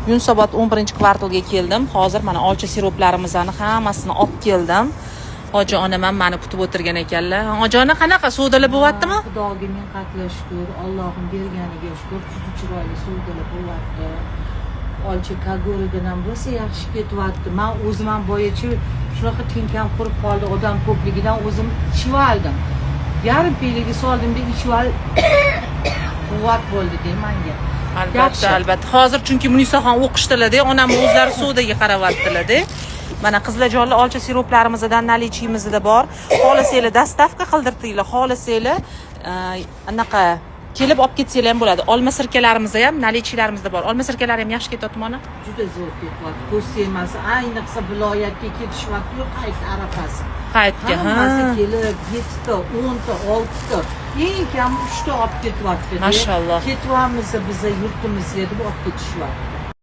Yunusobod 11-kvartalga keldim. Hozir mana olcha siroplarimizni hammasini olib keldim. Hoji onam ham meni kutib o'tirgan ekanlar. Hojona qanaqa savdolar bo'lyaptimi? Xudoga ming qatla shukr. Allohim berganiga shukr. Juda chiroyli savdolar bo'lyapti. Olcha Kagoridan ham rosa yaxshi ketyapti. Men o'zim ham boyachi shunaqa tinkam qurib qoldi, odam ko'pligidan o'zim ichib oldim. Yarim piyliga soldimda ichib ol quvvat bo'ldi menga. Albatta. Hozir chunki Munisaxon o'qishdilar-da, onam o'zlari savdoga qaryaptilar-da. Mana qizlarjonli olcha siroplarimizdan nalichiyimizda bor. Xohlasanglar dastavka qildirtinglar, xohlasanglar anaqa kelib olib ketsanglar ham bo'ladi. Olma sirkalarimiz ham, nalichilarimizda bor. Olma sirkalari ham yaxshi ketyapti mana. Juda zo'r ketyapti. Ko'rsangiz, ayniqsa viloyatga ketish vaqti yo'q, qayt arafasi. Qaytga, hammasi kelib 7 ta, 10 ta, 6 ta, eng kam 3 ta olib ketyapti. Mashalloh. Ketyapmiz biz yurtimizga deb olib ketishyapti.